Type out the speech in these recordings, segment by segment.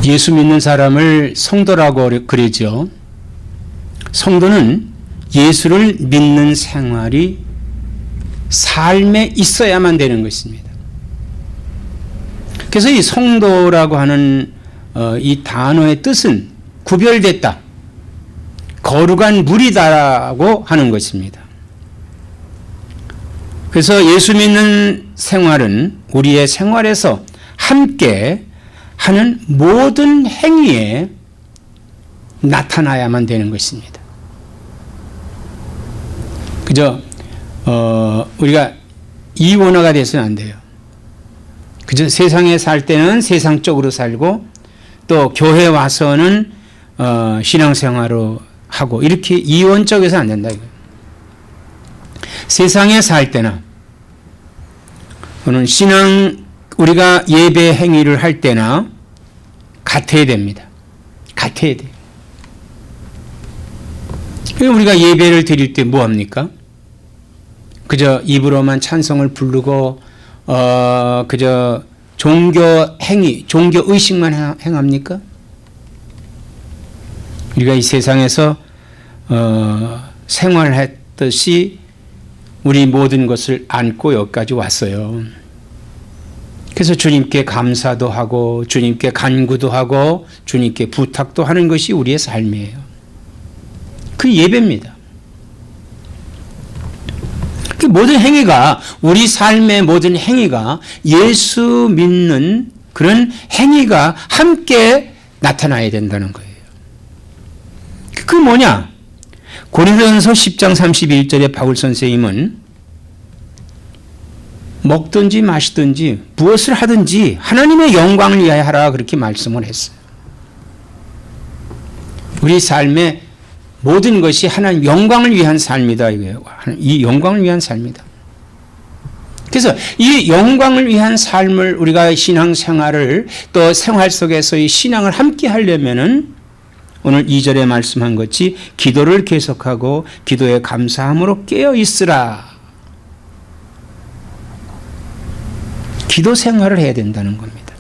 예수 믿는 사람을 성도라고 그러죠. 성도는 예수를 믿는 생활이 삶에 있어야만 되는 것입니다. 그래서 이 성도라고 하는 이 단어의 뜻은 구별됐다, 거룩한 무리다라고 하는 것입니다. 그래서 예수 믿는 생활은 우리의 생활에서 함께 하는 모든 행위에 나타나야만 되는 것입니다. 그저 우리가 이원화가 돼서는 안 돼요. 그저 세상에 살 때는 세상적으로 살고 또 교회 와서는 신앙생활을 하고 이렇게 이원적에서 안 된다 이거예요. 세상에 살 때나 또는 우리가 예배 행위를 할 때나 같아야 됩니다. 같아야 돼요. 우리가 예배를 드릴 때 뭐 합니까? 그저 입으로만 찬송을 부르고 그저 종교 행위, 종교 의식만 행합니까? 우리가 이 세상에서 생활했듯이 우리 모든 것을 안고 여기까지 왔어요. 그래서 주님께 감사도 하고 주님께 간구도 하고 주님께 부탁도 하는 것이 우리의 삶이에요. 그 예배입니다. 그 모든 행위가, 우리 삶의 모든 행위가 예수 믿는 그런 행위가 함께 나타나야 된다는 거예요. 그 뭐냐? 고린도전서 10장 31절에 바울 선생님은 먹든지 마시든지 무엇을 하든지 하나님의 영광을 위하여 하라 그렇게 말씀을 했어요. 우리 삶의 모든 것이 하나님 영광을 위한 삶이다 이거예요. 이 영광을 위한 삶이다. 그래서 이 영광을 위한 삶을 우리가 신앙생활을 또 생활 속에서 이 신앙을 함께 하려면은 오늘 2절에 말씀한 것이 기도를 계속하고 기도에 감사함으로 깨어 있으라. 기도 생활을 해야 된다는 겁니다.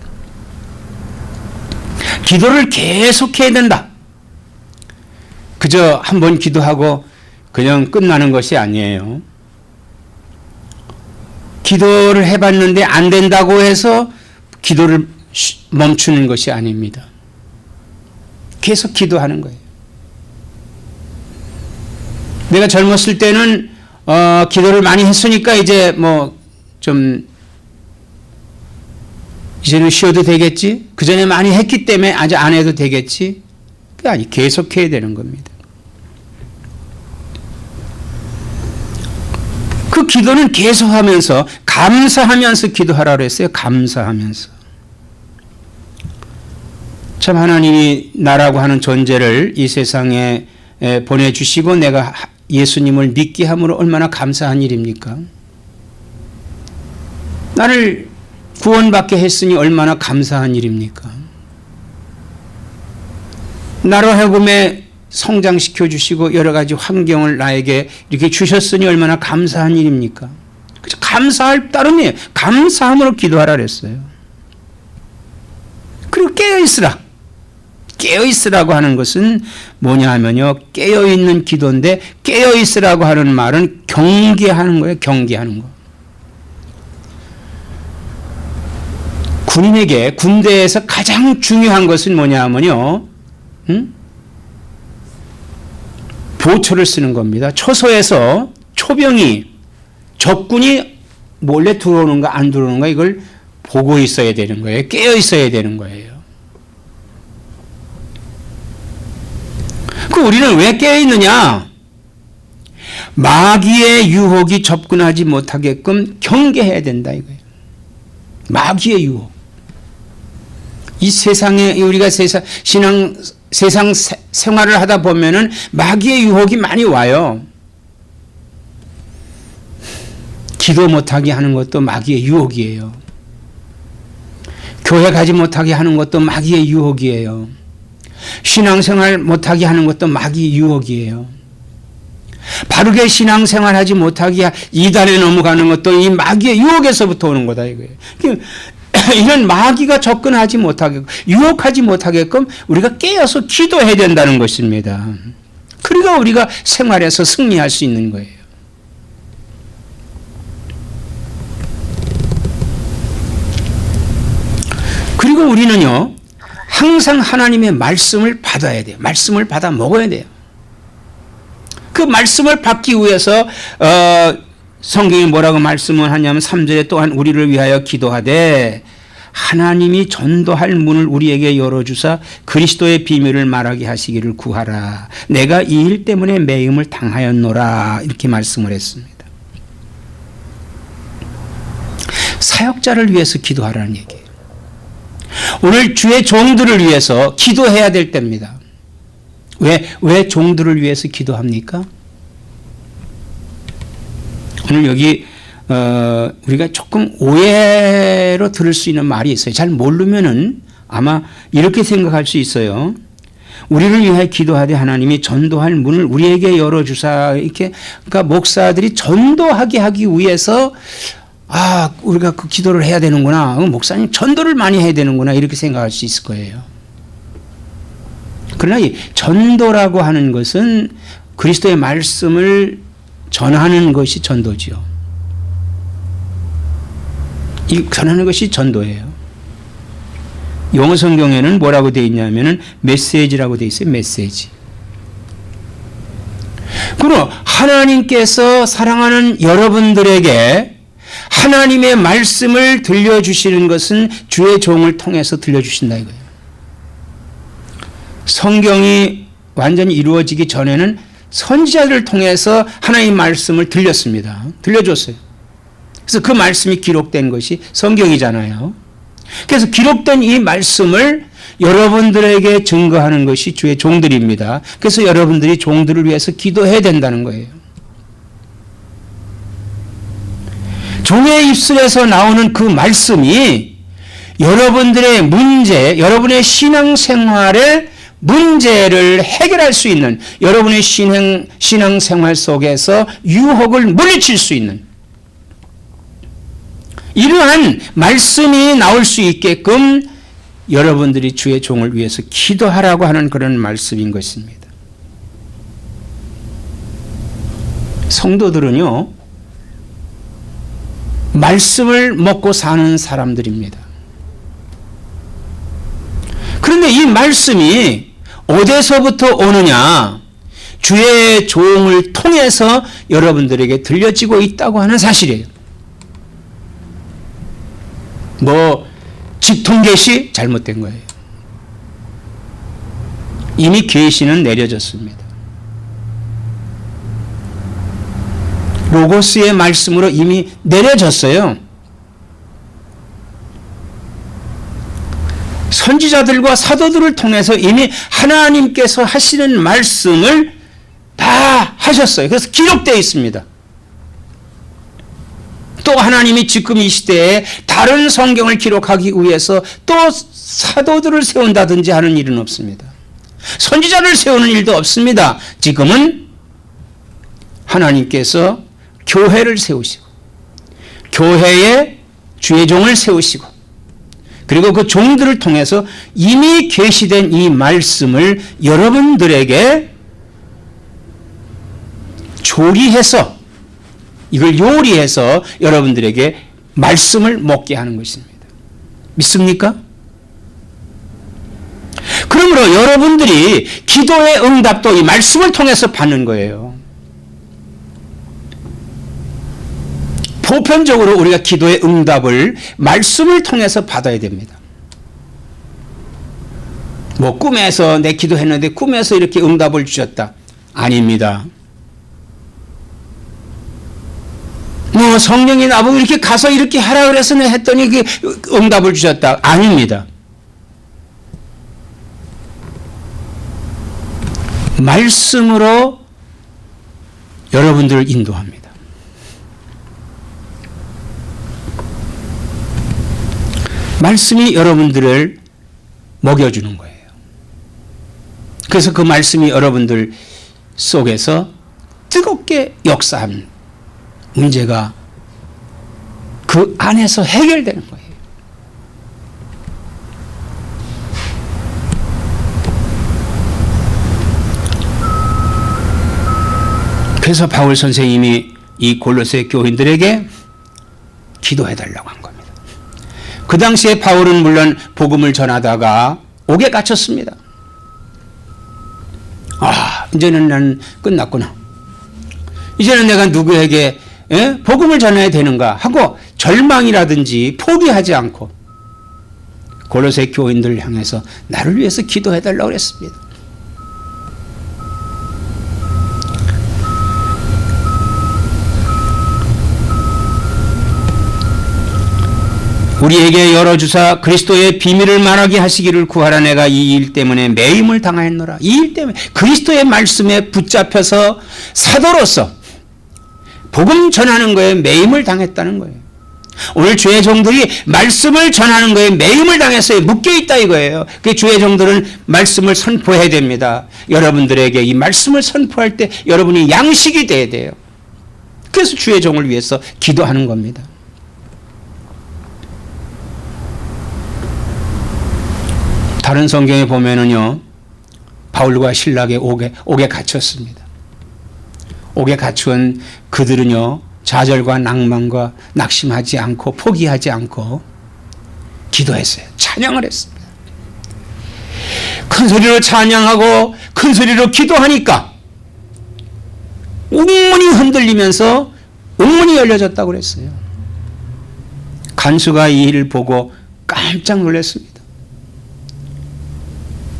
기도를 계속해야 된다. 그저 한 번 기도하고 그냥 끝나는 것이 아니에요. 기도를 해봤는데 안 된다고 해서 기도를 멈추는 것이 아닙니다. 계속 기도하는 거예요. 내가 젊었을 때는 기도를 많이 했으니까 이제 이제는 쉬어도 되겠지? 그 전에 많이 했기 때문에 아직 안 해도 되겠지? 그게 아니, 계속해야 되는 겁니다. 그 기도는 계속하면서 감사하면서 기도하라 그랬어요. 감사하면서. 참 하나님이 나라고 하는 존재를 이 세상에 보내주시고 내가 예수님을 믿게 함으로 얼마나 감사한 일입니까? 나를 구원받게 했으니 얼마나 감사한 일입니까? 나로 하여금에 성장시켜 주시고 여러 가지 환경을 나에게 이렇게 주셨으니 얼마나 감사한 일입니까? 감사할 따름이에요. 감사함으로 기도하라 그랬어요. 그리고 깨어있으라. 깨어있으라고 하는 것은 뭐냐 하면요. 깨어있는 기도인데 깨어있으라고 하는 말은 경계하는 거예요. 경계하는 거. 군인에게 군대에서 가장 중요한 것은 뭐냐 하면요. 보초를 쓰는 겁니다. 초소에서 초병이 적군이 몰래 들어오는가 안 들어오는가 이걸 보고 있어야 되는 거예요. 깨어 있어야 되는 거예요. 그 우리는 왜 깨어 있느냐? 마귀의 유혹이 접근하지 못하게끔 경계해야 된다 이거예요. 마귀의 유혹. 이 세상에 우리가 세상 생활을 하다 보면은 마귀의 유혹이 많이 와요. 기도 못하게 하는 것도 마귀의 유혹이에요. 교회 가지 못하게 하는 것도 마귀의 유혹이에요. 신앙생활 못하게 하는 것도 마귀의 유혹이에요. 바르게 신앙생활하지 못하게 이단에 넘어가는 것도 이 마귀의 유혹에서부터 오는 거다 이거예요. 이런 마귀가 접근하지 못하게끔, 유혹하지 못하게끔 우리가 깨어서 기도해야 된다는 것입니다. 그러니까 우리가 생활에서 승리할 수 있는 거예요. 그리고 우리는요, 항상 하나님의 말씀을 받아야 돼요. 말씀을 받아 먹어야 돼요. 그 말씀을 받기 위해서 성경이 뭐라고 말씀을 하냐면 3절에 또한 우리를 위하여 기도하되 하나님이 전도할 문을 우리에게 열어주사 그리스도의 비밀을 말하게 하시기를 구하라. 내가 이 일 때문에 매임을 당하였노라. 이렇게 말씀을 했습니다. 사역자를 위해서 기도하라는 얘기예요. 오늘 주의 종들을 위해서 기도해야 될 때입니다. 왜 종들을 위해서 기도합니까? 오늘 여기 우리가 조금 오해로 들을 수 있는 말이 있어요. 잘 모르면은 아마 이렇게 생각할 수 있어요. 우리를 위해 기도하되 하나님이 전도할 문을 우리에게 열어주사. 이렇게, 그러니까 목사들이 전도하게 하기 위해서 우리가 그 기도를 해야 되는구나. 목사님 전도를 많이 해야 되는구나. 이렇게 생각할 수 있을 거예요. 그러나 이 전도라고 하는 것은 그리스도의 말씀을 전하는 것이 전도지요. 이 전하는 것이 전도예요. 영어 성경에는 뭐라고 되어 있냐면은 메시지라고 되어 있어요. 메시지. 그럼 하나님께서 사랑하는 여러분들에게 하나님의 말씀을 들려주시는 것은 주의 종을 통해서 들려주신다 이거예요. 성경이 완전히 이루어지기 전에는 선지자들을 통해서 하나님의 말씀을 들려줬어요. 그래서 그 말씀이 기록된 것이 성경이잖아요. 그래서 기록된 이 말씀을 여러분들에게 증거하는 것이 주의 종들입니다. 그래서 여러분들이 종들을 위해서 기도해야 된다는 거예요. 종의 입술에서 나오는 그 말씀이 여러분들의 문제, 여러분의 신앙생활의 문제를 해결할 수 있는, 여러분의 신앙생활 속에서 유혹을 물리칠 수 있는 이러한 말씀이 나올 수 있게끔 여러분들이 주의 종을 위해서 기도하라고 하는 그런 말씀인 것입니다. 성도들은요, 말씀을 먹고 사는 사람들입니다. 그런데 이 말씀이 어디서부터 오느냐? 주의 종을 통해서 여러분들에게 들려지고 있다고 하는 사실이에요. 직통 계시 잘못된 거예요. 이미 계시는 내려졌습니다. 로고스의 말씀으로 이미 내려졌어요. 선지자들과 사도들을 통해서 이미 하나님께서 하시는 말씀을 다 하셨어요. 그래서 기록되어 있습니다. 또 하나님이 지금 이 시대에 다른 성경을 기록하기 위해서 또 사도들을 세운다든지 하는 일은 없습니다. 선지자를 세우는 일도 없습니다. 지금은 하나님께서 교회를 세우시고 교회에 주의 종을 세우시고 그리고 그 종들을 통해서 이미 계시된 이 말씀을 여러분들에게 조리해서 이걸 요리해서 여러분들에게 말씀을 먹게 하는 것입니다. 믿습니까? 그러므로 여러분들이 기도의 응답도 이 말씀을 통해서 받는 거예요. 보편적으로 우리가 기도의 응답을 말씀을 통해서 받아야 됩니다. 꿈에서 내 기도했는데 꿈에서 이렇게 응답을 주셨다. 아닙니다. 성령이 나보고 이렇게 가서 이렇게 하라 그래서 내가 했더니 응답을 주셨다. 아닙니다. 말씀으로 여러분들을 인도합니다. 말씀이 여러분들을 먹여주는 거예요. 그래서 그 말씀이 여러분들 속에서 뜨겁게 역사하는 문제가 그 안에서 해결되는 거예요. 그래서 바울 선생님이 이 골로새 교인들에게 기도해 달라고 한 겁니다. 그 당시에 바울은 물론 복음을 전하다가 옥에 갇혔습니다. 이제는 난 끝났구나. 이제는 내가 누구에게 복음을 전해야 되는가 하고 절망이라든지 포기하지 않고 골로새 교인들을 향해서 나를 위해서 기도해 달라고 했습니다. 우리에게 열어주사 그리스도의 비밀을 말하게 하시기를 구하라. 내가 이 일 때문에 매임을 당하였노라. 이 일 때문에 그리스도의 말씀에 붙잡혀서 사도로서 복음 전하는 거에 매임을 당했다는 거예요. 오늘 주의 종들이 말씀을 전하는 거에 매임을 당해서 묶여있다 이거예요. 그 주의 종들은 말씀을 선포해야 됩니다. 여러분들에게 이 말씀을 선포할 때 여러분이 양식이 돼야 돼요. 그래서 주의 종을 위해서 기도하는 겁니다. 다른 성경에 보면은요, 바울과 실락의 옥에 갇혔습니다. 옥에 갇힌 그들은요, 좌절과 낭만과 낙심하지 않고 포기하지 않고 기도했어요. 찬양을 했습니다. 큰 소리로 찬양하고 큰 소리로 기도하니까 옥문이 흔들리면서 옥문이 열려졌다고 그랬어요. 간수가 이 일을 보고 깜짝 놀랐습니다.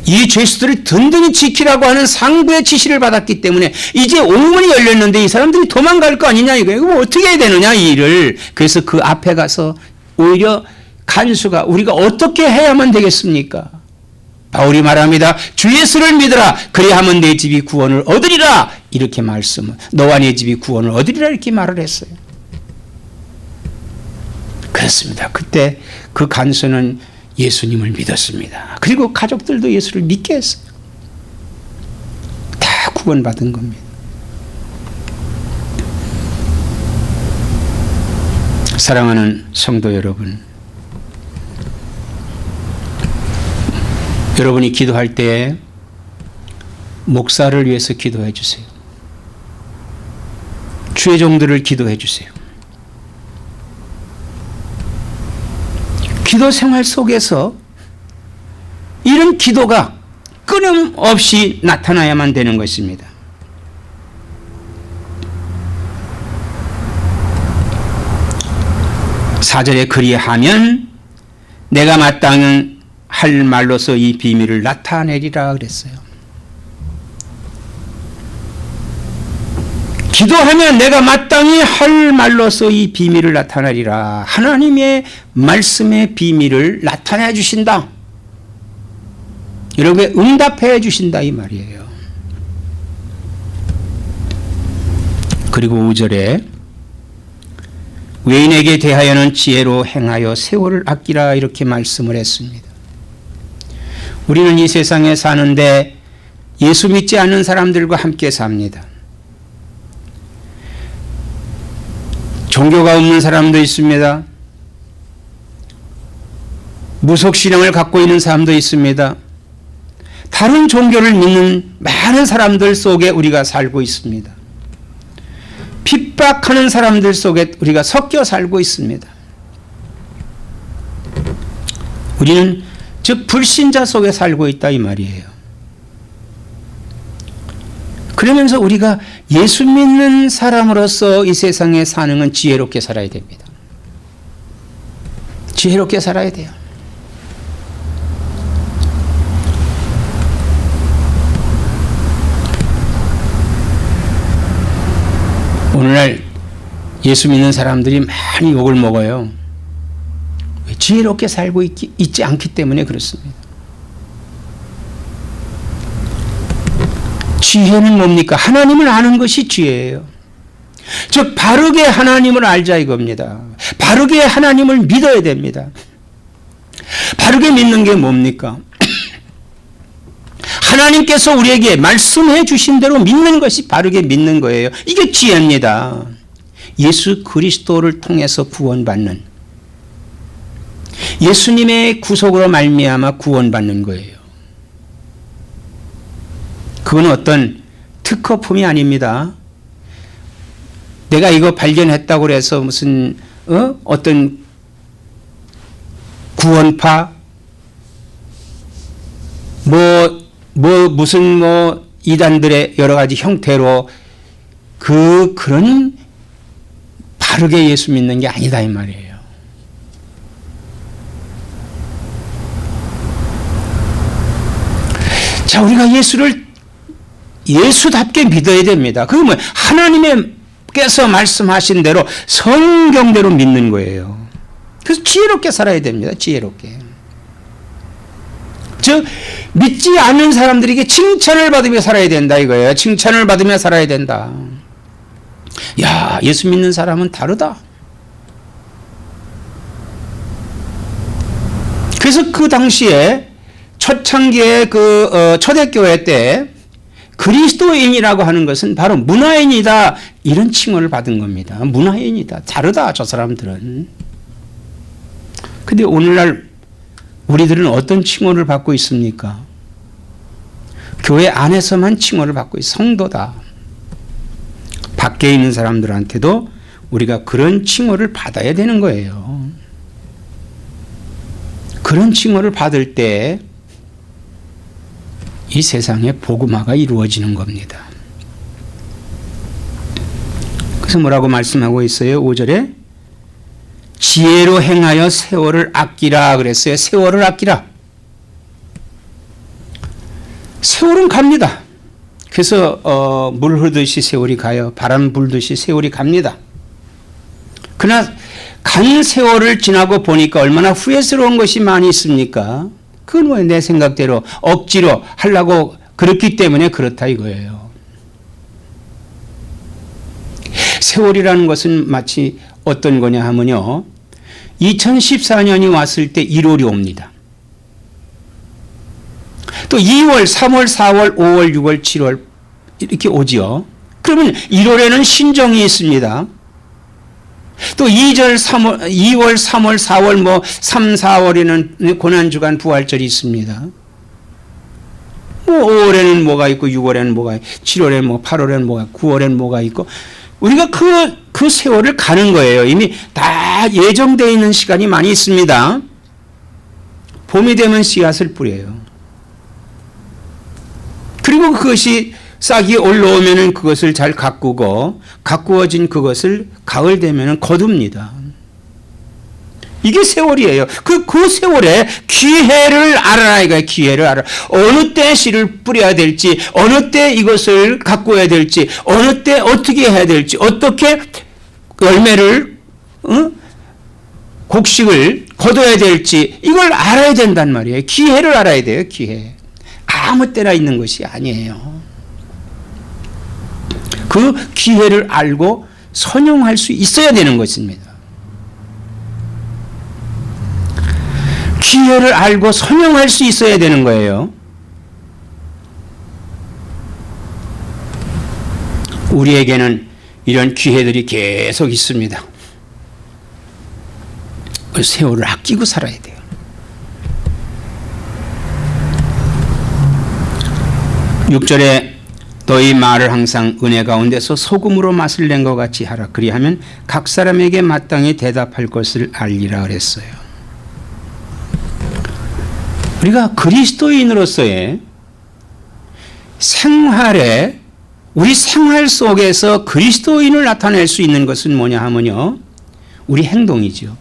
이 죄수들을 든든히 지키라고 하는 상부의 지시를 받았기 때문에 이제 옥문이 열렸는데 이 사람들이 도망갈 거 아니냐 이거예요. 그럼 어떻게 해야 되느냐 이 일을. 그래서 그 앞에 가서 오히려 간수가 우리가 어떻게 해야만 되겠습니까? 바울이 말합니다. 주 예수를 믿으라. 그리하면 내 집이 구원을 얻으리라. 이렇게 말씀을 너와 내 집이 구원을 얻으리라 이렇게 말을 했어요. 그렇습니다. 그때 그 간수는 예수님을 믿었습니다. 그리고 가족들도 예수를 믿게 했어요. 다 구원받은 겁니다. 사랑하는 성도 여러분, 여러분이 기도할 때 목사를 위해서 기도해 주세요. 주의 종들을 기도해 주세요. 기도 생활 속에서 이런 기도가 끊임없이 나타나야만 되는 것입니다. 사절에 그리하면 내가 마땅히 할 말로서 이 비밀을 나타내리라 그랬어요. 기도하면 내가 마땅히 할 말로서 이 비밀을 나타내리라. 하나님의 말씀의 비밀을 나타내 주신다. 여러분의 응답해 주신다 이 말이에요. 그리고 5절에 외인에게 대하여는 지혜로 행하여 세월을 아끼라 이렇게 말씀을 했습니다. 우리는 이 세상에 사는데 예수 믿지 않는 사람들과 함께 삽니다. 종교가 없는 사람도 있습니다. 무속신앙을 갖고 있는 사람도 있습니다. 다른 종교를 믿는 많은 사람들 속에 우리가 살고 있습니다. 핍박하는 사람들 속에 우리가 섞여 살고 있습니다. 우리는 즉 불신자 속에 살고 있다 이 말이에요. 그러면서 우리가 예수 믿는 사람으로서 이 세상에 사는 건 지혜롭게 살아야 됩니다. 지혜롭게 살아야 돼요. 오늘날 예수 믿는 사람들이 많이 욕을 먹어요. 지혜롭게 살고 있지 않기 때문에 그렇습니다. 지혜는 뭡니까? 하나님을 아는 것이 지혜예요. 즉 바르게 하나님을 알자 이겁니다. 바르게 하나님을 믿어야 됩니다. 바르게 믿는 게 뭡니까? 하나님께서 우리에게 말씀해 주신 대로 믿는 것이 바르게 믿는 거예요. 이게 지혜입니다. 예수 그리스도를 통해서 구원받는, 예수님의 구속으로 말미암아 구원받는 거예요. 그건 어떤 특허품이 아닙니다. 내가 이거 발견했다고 그래서 무슨 어떤 구원파 무슨 이단들의 여러 가지 형태로 그런 바르게 예수 믿는 게 아니다 이 말이에요. 자, 우리가 예수를 예수답게 믿어야 됩니다. 그게 뭐 하나님께서 말씀하신 대로 성경대로 믿는 거예요. 그래서 지혜롭게 살아야 됩니다. 지혜롭게. 즉 믿지 않는 사람들에게 칭찬을 받으며 살아야 된다 이거예요. 칭찬을 받으며 살아야 된다. 야, 예수 믿는 사람은 다르다. 그래서 그 당시에 초창기의 초대교회 때 그리스도인이라고 하는 것은 바로 문화인이다 이런 칭호를 받은 겁니다. 문화인이다. 다르다 저 사람들은. 근데 오늘날 우리들은 어떤 칭호를 받고 있습니까? 교회 안에서만 칭호를 받고 있어요. 성도다. 밖에 있는 사람들한테도 우리가 그런 칭호를 받아야 되는 거예요. 그런 칭호를 받을 때 이 세상에 복음화가 이루어지는 겁니다. 그래서 뭐라고 말씀하고 있어요? 5절에 지혜로 행하여 세월을 아끼라 그랬어요. 세월을 아끼라. 세월은 갑니다. 그래서 물 흐르듯이 세월이 가요. 바람 불듯이 세월이 갑니다. 그러나 간 세월을 지나고 보니까 얼마나 후회스러운 것이 많이 있습니까? 그건 왜 내 생각대로 억지로 하려고 그렇기 때문에 그렇다 이거예요. 세월이라는 것은 마치 어떤 거냐 하면요. 2014년이 왔을 때 1월이 옵니다. 또 2월, 3월, 4월, 5월, 6월, 7월 이렇게 오지요. 그러면 1월에는 신정이 있습니다. 또 2월, 3월, 4월 3, 4월에는 고난주간 부활절이 있습니다. 5월에는 뭐가 있고 6월에는 뭐가 있고 7월에는 8월에는 뭐가 있고 9월에는 뭐가 있고 우리가 그 세월을 가는 거예요. 이미 다 예정되어 있는 시간이 많이 있습니다. 봄이 되면 씨앗을 뿌려요. 그리고 그것이 싹이 올라오면 그것을 잘 가꾸어진 그것을 가을 되면 거둡니다. 이게 세월이에요. 그 세월에 기회를 알아라 이거예요. 기회를 알아. 어느 때 씨를 뿌려야 될지, 어느 때 이것을 가꾸어야 될지, 어느 때 어떻게 해야 될지, 어떻게 열매를 곡식을 거둬야 될지 이걸 알아야 된단 말이에요. 기회를 알아야 돼요. 기회. 아무 때나 있는 것이 아니에요. 그 기회를 알고 선용할 수 있어야 되는 것입니다. 기회를 알고 선용할 수 있어야 되는 거예요. 우리에게는 이런 기회들이 계속 있습니다. 그 세월을 아끼고 살아야 돼요. 6절에 너희 말을 항상 은혜 가운데서 소금으로 맛을 낸 것 같이 하라. 그리하면 각 사람에게 마땅히 대답할 것을 알리라 그랬어요. 우리가 그리스도인으로서의 생활에 우리 생활 속에서 그리스도인을 나타낼 수 있는 것은 뭐냐 하면요. 우리 행동이죠.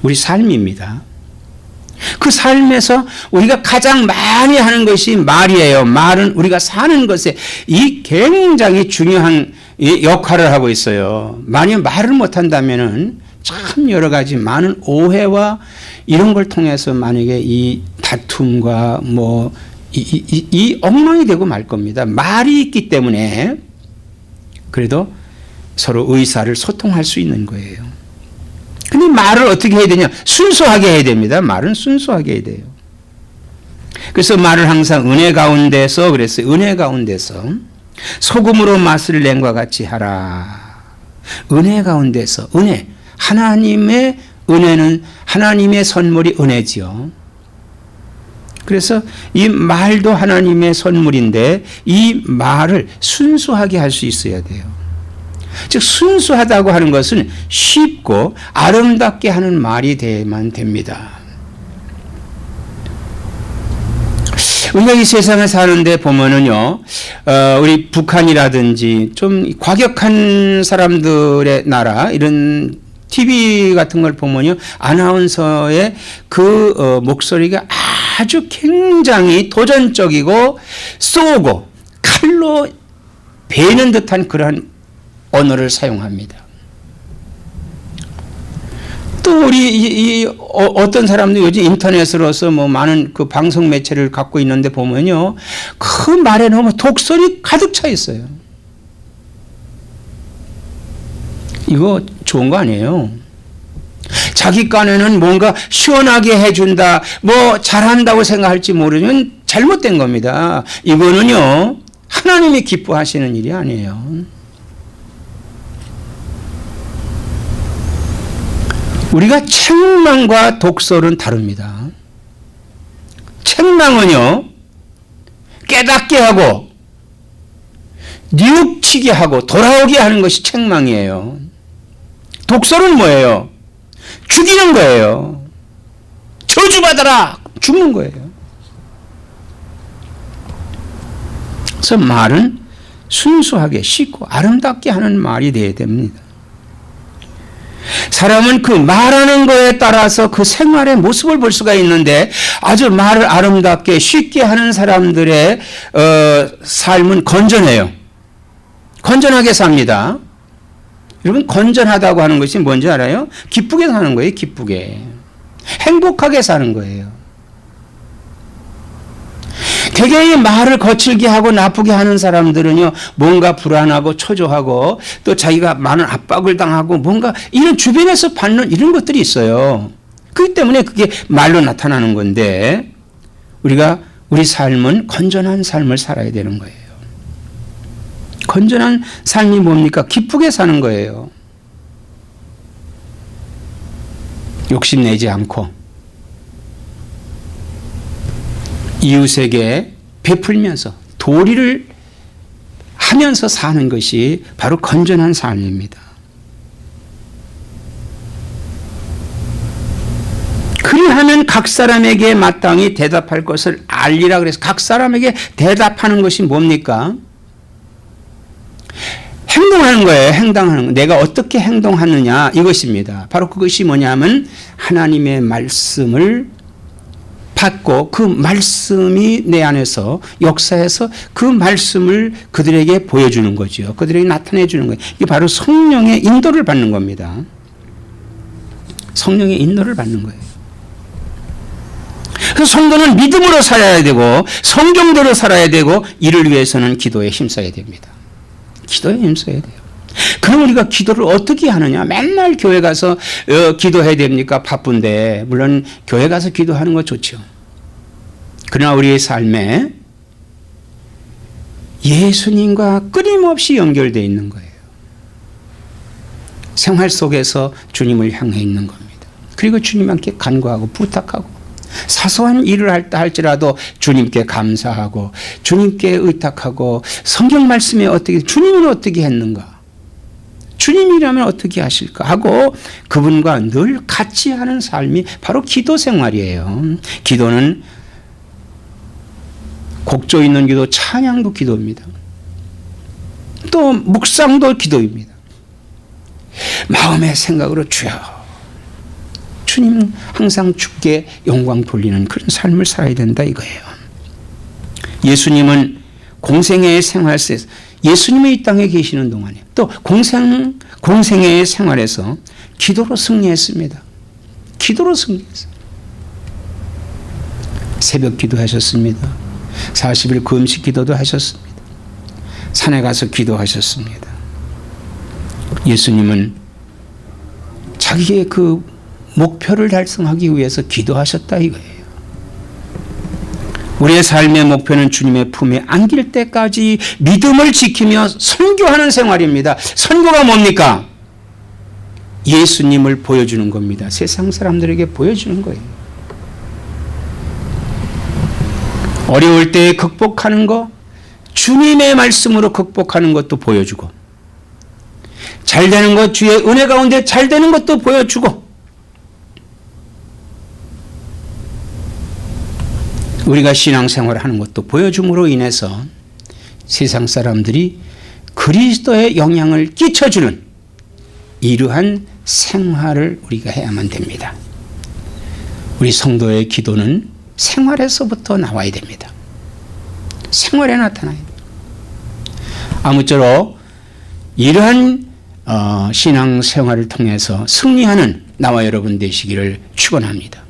우리 삶입니다. 그 삶에서 우리가 가장 많이 하는 것이 말이에요. 말은 우리가 사는 것에 이 굉장히 중요한 역할을 하고 있어요. 만약 말을 못한다면은 참 여러 가지 많은 오해와 이런 걸 통해서 만약에 이 다툼과 이 엉망이 되고 말 겁니다. 말이 있기 때문에 그래도 서로 의사를 소통할 수 있는 거예요. 근데 말을 어떻게 해야 되냐? 순수하게 해야 됩니다. 말은 순수하게 해야 돼요. 그래서 말을 항상 은혜 가운데서 그랬어요. 은혜 가운데서 소금으로 맛을 낸 것 같이 하라. 은혜 가운데서 은혜. 하나님의 은혜는 하나님의 선물이 은혜지요. 그래서 이 말도 하나님의 선물인데 이 말을 순수하게 할 수 있어야 돼요. 즉 순수하다고 하는 것은 쉽고 아름답게 하는 말이 돼야만 됩니다. 우리가 이 세상에 사는데 보면은요, 우리 북한이라든지 좀 과격한 사람들의 나라, 이런 TV 같은 걸 보면요, 아나운서의 그 목소리가 아주 굉장히 도전적이고 쏘고 칼로 베는 듯한 그러한 언어를 사용합니다. 또 우리 어떤 사람도 요즘 인터넷으로서 뭐 많은 그 방송 매체를 갖고 있는데 보면요, 그 말에 너무 독설이 가득 차 있어요. 이거 좋은 거 아니에요. 자기 깐에는 뭔가 시원하게 해준다, 뭐 잘한다고 생각할지 모르면 잘못된 겁니다. 이거는요, 하나님이 기뻐하시는 일이 아니에요. 우리가 책망과 독설은 다릅니다. 책망은요, 깨닫게 하고 뉘우치게 하고 돌아오게 하는 것이 책망이에요. 독설은 뭐예요? 죽이는 거예요. 저주받아라! 죽는 거예요. 그래서 말은 순수하게 쉽고 아름답게 하는 말이 되어야 됩니다. 사람은 그 말하는 거에 따라서 그 생활의 모습을 볼 수가 있는데, 아주 말을 아름답게 쉽게 하는 사람들의 삶은 건전해요. 건전하게 삽니다. 여러분, 건전하다고 하는 것이 뭔지 알아요? 기쁘게 사는 거예요. 기쁘게. 행복하게 사는 거예요. 되게 이 말을 거칠게 하고 나쁘게 하는 사람들은요, 뭔가 불안하고 초조하고 또 자기가 많은 압박을 당하고 뭔가 이런 주변에서 받는 이런 것들이 있어요. 그렇기 때문에 그게 말로 나타나는 건데, 우리 삶은 건전한 삶을 살아야 되는 거예요. 건전한 삶이 뭡니까? 기쁘게 사는 거예요. 욕심내지 않고 이웃에게 베풀면서 도리를 하면서 사는 것이 바로 건전한 삶입니다. 그리하면 각 사람에게 마땅히 대답할 것을 알리라 그래서 각 사람에게 대답하는 것이 뭡니까? 행동하는 거예요. 행동하는 거. 내가 어떻게 행동하느냐 이것입니다. 바로 그것이 뭐냐면 하나님의 말씀을 받고 그 말씀이 내 안에서 역사해서 그 말씀을 그들에게 보여주는 거죠. 그들에게 나타내 주는 거예요. 이게 바로 성령의 인도를 받는 겁니다. 성령의 인도를 받는 거예요. 그래서 성도는 믿음으로 살아야 되고 성경대로 살아야 되고 이를 위해서는 기도에 힘써야 됩니다. 기도에 힘써야 돼요. 그럼 우리가 기도를 어떻게 하느냐? 맨날 교회 가서 기도해야 됩니까? 바쁜데. 물론 교회 가서 기도하는 거 좋죠. 그러나 우리의 삶에 예수님과 끊임없이 연결되어 있는 거예요. 생활 속에서 주님을 향해 있는 겁니다. 그리고 주님께 간구하고 부탁하고 사소한 일을 할지라도 주님께 감사하고 주님께 의탁하고 성경 말씀에 어떻게 주님은 어떻게 했는가? 주님이라면 어떻게 하실까 하고 그분과 늘 같이 하는 삶이 바로 기도 생활이에요. 기도는 곡조 있는 기도, 찬양도 기도입니다. 또 묵상도 기도입니다. 마음의 생각으로 주여, 주님 항상 주께 영광 돌리는 그런 삶을 살아야 된다 이거예요. 예수님은 공생애의 생활 속에서 예수님이 이 땅에 계시는 동안에 또 공생애의 생활에서 기도로 승리했습니다. 기도로 승리했어요. 새벽 기도하셨습니다. 40일 금식 기도도 하셨습니다. 산에 가서 기도하셨습니다. 예수님은 자기의 그 목표를 달성하기 위해서 기도하셨다 이거예요. 우리의 삶의 목표는 주님의 품에 안길 때까지 믿음을 지키며 선교하는 생활입니다. 선교가 뭡니까? 예수님을 보여주는 겁니다. 세상 사람들에게 보여주는 거예요. 어려울 때 극복하는 거, 주님의 말씀으로 극복하는 것도 보여주고, 잘 되는 것, 주의 은혜 가운데 잘 되는 것도 보여주고, 우리가 신앙생활을 하는 것도 보여줌으로 인해서 세상 사람들이 그리스도의 영향을 끼쳐주는 이러한 생활을 우리가 해야만 됩니다. 우리 성도의 기도는 생활에서부터 나와야 됩니다. 생활에 나타나야 됩니다. 아무쪼록 이러한 신앙생활을 통해서 승리하는 나와 여러분 되시기를 축원합니다.